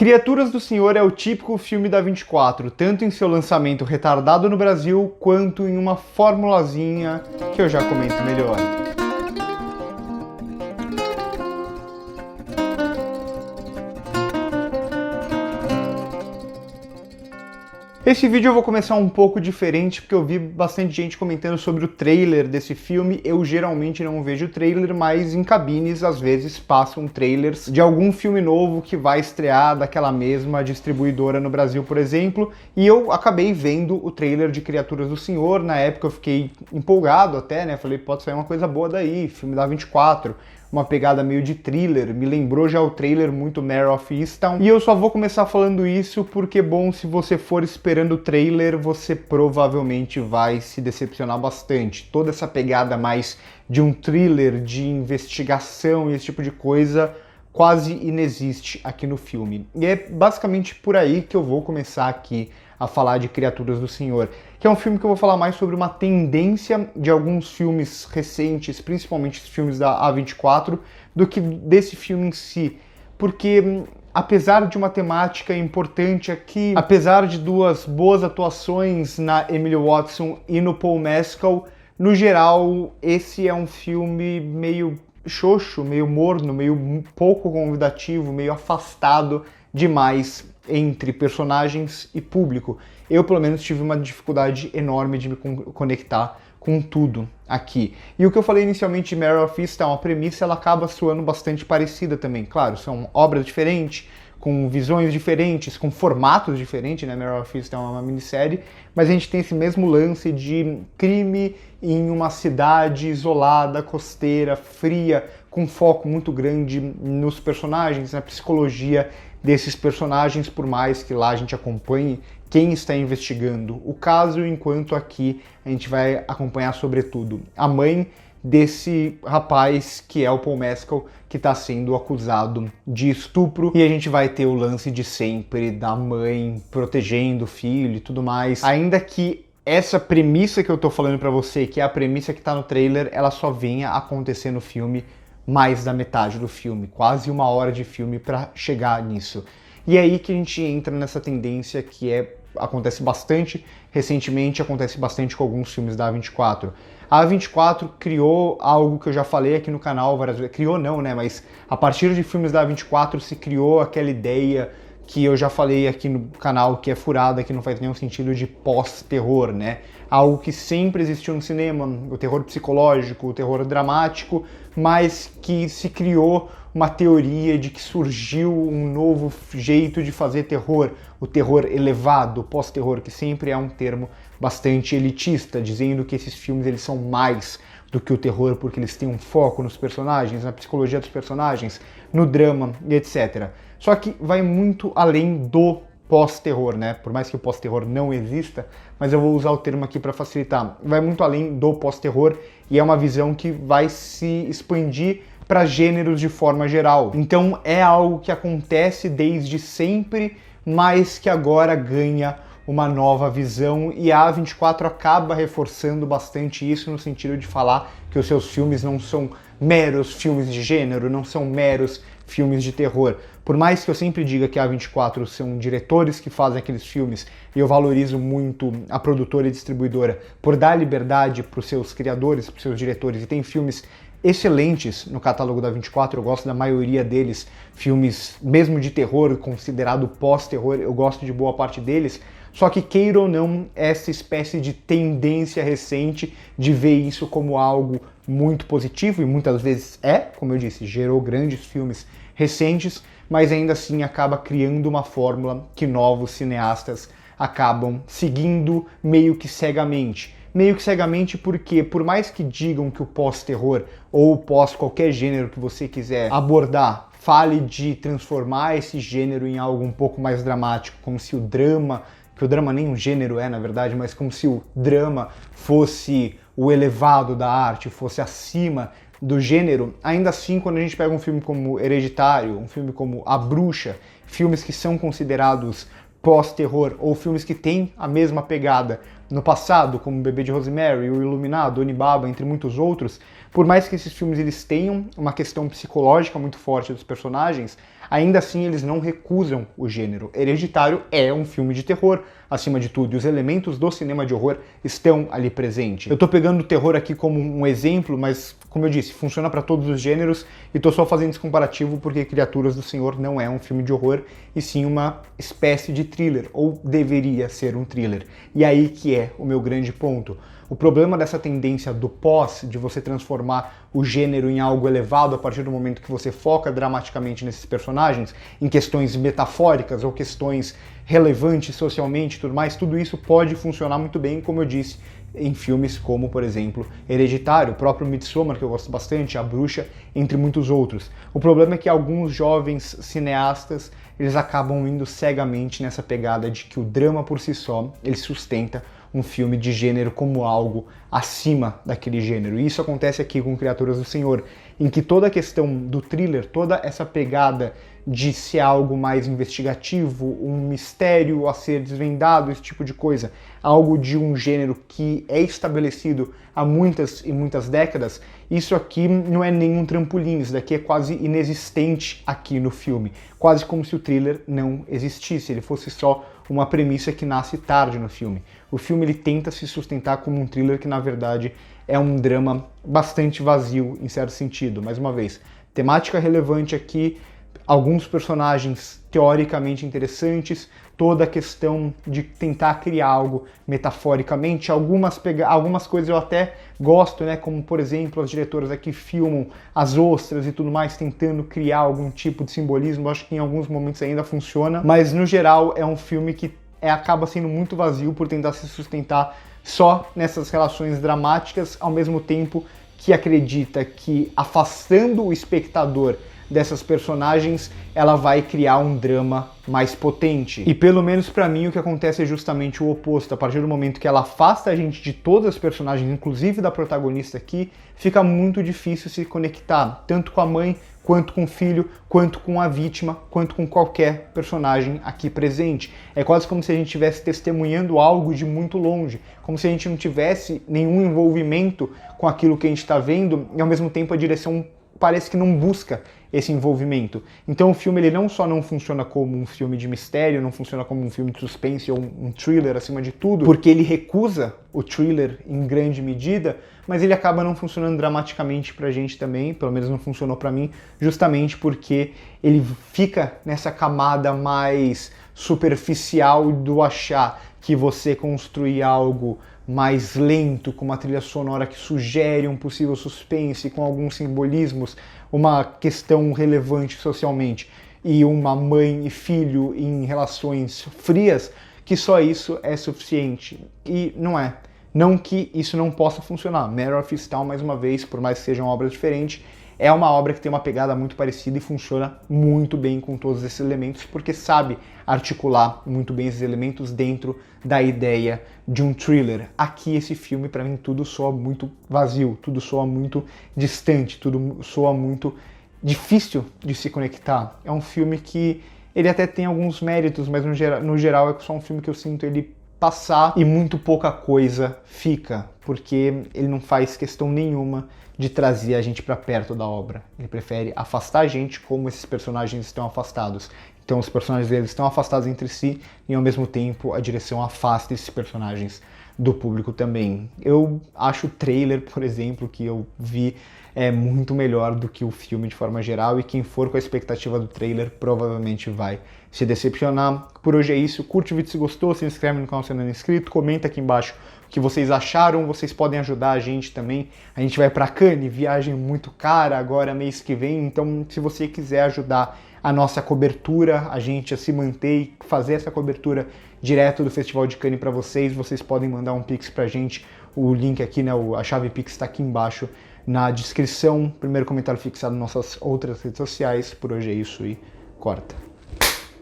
Criaturas do Senhor é o típico filme da 24, tanto em seu lançamento retardado no Brasil, quanto em uma formulazinha que eu já comento melhor. Esse vídeo eu vou começar um pouco diferente, porque eu vi bastante gente comentando sobre o trailer desse filme. Eu geralmente não vejo trailer, mas em cabines às vezes passam trailers de algum filme novo que vai estrear daquela mesma distribuidora no Brasil, por exemplo, e eu acabei vendo o trailer de Criaturas do Senhor. Na época eu fiquei empolgado até, né? Falei, pode sair uma coisa boa daí, filme da 24. Uma pegada meio de thriller, me lembrou já o trailer muito Mare of Easttown. E eu só vou começar falando isso porque, bom, se você for esperando o trailer, você provavelmente vai se decepcionar bastante. Toda essa pegada mais de um thriller, de investigação e esse tipo de coisa quase inexiste aqui no filme. E é basicamente por aí que eu vou começar aqui a falar de Criaturas do Senhor, que é um filme que eu vou falar mais sobre uma tendência de alguns filmes recentes, principalmente os filmes da A24, do que desse filme em si. Porque, apesar de uma temática importante aqui, apesar de duas boas atuações na Emily Watson e no Paul Mescal, no geral, esse é um filme meio xoxo, meio morno, meio pouco convidativo, meio afastado demais entre personagens e público. Eu, pelo menos, tive uma dificuldade enorme de me conectar com tudo aqui. E o que eu falei inicialmente de Mare of Easttown, a premissa, ela acaba soando bastante parecida também. Claro, são obras diferentes, com visões diferentes, com formatos diferentes, né? Mare of Easttown é uma minissérie, mas a gente tem esse mesmo lance de crime em uma cidade isolada, costeira, fria, com foco muito grande nos personagens, na psicologia desses personagens, por mais que lá a gente acompanhe quem está investigando o caso, enquanto aqui a gente vai acompanhar sobretudo a mãe desse rapaz que é o Paul Mescal, que está sendo acusado de estupro, e a gente vai ter o lance de sempre da mãe protegendo o filho e tudo mais, ainda que essa premissa que eu tô falando pra você, que é a premissa que tá no trailer, ela só venha acontecer no filme mais da metade do filme, quase 1 hora de filme para chegar nisso. E é aí que a gente entra nessa tendência que acontece bastante recentemente, acontece bastante com alguns filmes da A24. A A24 criou algo que eu já falei aqui no canal várias vezes, criou não, né, mas a partir de filmes da A24 se criou aquela ideia que eu já falei aqui no canal, que é furada, que não faz nenhum sentido, de pós-terror, né? Algo que sempre existiu no cinema, o terror psicológico, o terror dramático, mas que se criou uma teoria de que surgiu um novo jeito de fazer terror, o terror elevado, o pós-terror, que sempre é um termo bastante elitista, dizendo que esses filmes eles são mais do que o terror porque eles têm um foco nos personagens, na psicologia dos personagens, no drama e etc. Só que vai muito além do pós-terror, né? Por mais que o pós-terror não exista, mas eu vou usar o termo aqui para facilitar. Vai muito além do pós-terror e é uma visão que vai se expandir para gêneros de forma geral. Então é algo que acontece desde sempre, mas que agora ganha uma nova visão, e a A24 acaba reforçando bastante isso no sentido de falar que os seus filmes não são meros filmes de gênero, não são meros filmes de terror. Por mais que eu sempre diga que a A24 são diretores que fazem aqueles filmes, e eu valorizo muito a produtora e distribuidora por dar liberdade para os seus criadores, para os seus diretores, e tem filmes excelentes no catálogo da 24, eu gosto da maioria deles, filmes mesmo de terror, considerado pós-terror, eu gosto de boa parte deles, só que queira ou não, essa espécie de tendência recente de ver isso como algo muito positivo, e muitas vezes como eu disse, gerou grandes filmes recentes, mas ainda assim acaba criando uma fórmula que novos cineastas acabam seguindo meio que cegamente. Meio que cegamente porque, por mais que digam que o pós-terror ou pós qualquer gênero que você quiser abordar, fale de transformar esse gênero em algo um pouco mais dramático, como se o drama, que o drama nem um gênero na verdade, mas como se o drama fosse o elevado da arte, fosse acima do gênero, ainda assim, quando a gente pega um filme como Hereditário, um filme como A Bruxa, filmes que são considerados pós-terror, ou filmes que têm a mesma pegada no passado, como O Bebê de Rosemary, O Iluminado, Onibaba, entre muitos outros, por mais que esses filmes eles tenham uma questão psicológica muito forte dos personagens, ainda assim eles não recusam o gênero. Hereditário é um filme de terror, acima de tudo, e os elementos do cinema de horror estão ali presentes. Eu tô pegando o terror aqui como um exemplo, mas, como eu disse, funciona para todos os gêneros, e tô só fazendo esse comparativo porque Criaturas do Senhor não é um filme de horror, e sim uma espécie de thriller, ou deveria ser um thriller. E aí que é o meu grande ponto. O problema dessa tendência do pós, de você transformar o gênero em algo elevado a partir do momento que você foca dramaticamente nesses personagens, em questões metafóricas ou questões relevantes socialmente e tudo mais, tudo isso pode funcionar muito bem, como eu disse, em filmes como, por exemplo, Hereditário, o próprio Midsommar, que eu gosto bastante, A Bruxa, entre muitos outros. O problema é que alguns jovens cineastas, eles acabam indo cegamente nessa pegada de que o drama por si só, ele sustenta um filme de gênero como algo acima daquele gênero. E isso acontece aqui com Criaturas do Senhor, em que toda a questão do thriller, toda essa pegada de ser algo mais investigativo, um mistério a ser desvendado, esse tipo de coisa, algo de um gênero que é estabelecido há muitas e muitas décadas, isso aqui não é nenhum trampolim, isso daqui é quase inexistente aqui no filme, quase como se o thriller não existisse, ele fosse só uma premissa que nasce tarde no filme. O filme ele tenta se sustentar como um thriller que na verdade é um drama bastante vazio em certo sentido. Mais uma vez, temática relevante aqui, alguns personagens teoricamente interessantes, toda a questão de tentar criar algo metaforicamente, algumas coisas eu até gosto, né, como por exemplo as diretoras aqui filmam as ostras e tudo mais, tentando criar algum tipo de simbolismo, acho que em alguns momentos ainda funciona, mas no geral é um filme que acaba sendo muito vazio por tentar se sustentar só nessas relações dramáticas, ao mesmo tempo que acredita que afastando o espectador dessas personagens, ela vai criar um drama mais potente. E pelo menos pra mim o que acontece é justamente o oposto. A partir do momento que ela afasta a gente de todas as personagens, inclusive da protagonista aqui, fica muito difícil se conectar, tanto com a mãe, quanto com o filho, quanto com a vítima, quanto com qualquer personagem aqui presente. É quase como se a gente estivesse testemunhando algo de muito longe, como se a gente não tivesse nenhum envolvimento com aquilo que a gente está vendo, e ao mesmo tempo a direção parece que não busca esse envolvimento. Então o filme ele não só não funciona como um filme de mistério, não funciona como um filme de suspense ou um thriller acima de tudo, porque ele recusa o thriller em grande medida, mas ele acaba não funcionando dramaticamente pra gente também, pelo menos não funcionou pra mim, justamente porque ele fica nessa camada mais superficial do achar que você construir algo mais lento, com uma trilha sonora que sugere um possível suspense, com alguns simbolismos, uma questão relevante socialmente, e uma mãe e filho em relações frias, que só isso é suficiente. E não é. Não que isso não possa funcionar. Mare of Easttown, mais uma vez, por mais que sejam obras diferentes, é uma obra que tem uma pegada muito parecida e funciona muito bem com todos esses elementos, porque sabe articular muito bem esses elementos dentro da ideia de um thriller. Aqui esse filme, para mim, tudo soa muito vazio, tudo soa muito distante, tudo soa muito difícil de se conectar. É um filme que ele até tem alguns méritos, mas no geral é só um filme que eu sinto ele passar e muito pouca coisa fica, porque ele não faz questão nenhuma de trazer a gente para perto da obra. Ele prefere afastar a gente como esses personagens estão afastados. Então os personagens deles estão afastados entre si e ao mesmo tempo a direção afasta esses personagens do público também. Eu acho o trailer, por exemplo, que eu vi é muito melhor do que o filme de forma geral, e quem for com a expectativa do trailer provavelmente vai se decepcionar. Por hoje é isso, curte o vídeo se gostou, se inscreve no canal se não é inscrito, comenta aqui embaixo o que vocês acharam, vocês podem ajudar a gente também. A gente vai para Cannes, viagem muito cara agora mês que vem, então se você quiser ajudar a nossa cobertura, a gente a se manter e fazer essa cobertura direto do Festival de Cannes para vocês, vocês podem mandar um Pix pra gente, o link aqui, né, a chave Pix está aqui embaixo na descrição, primeiro comentário fixado nas nossas outras redes sociais. Por hoje é isso e corta.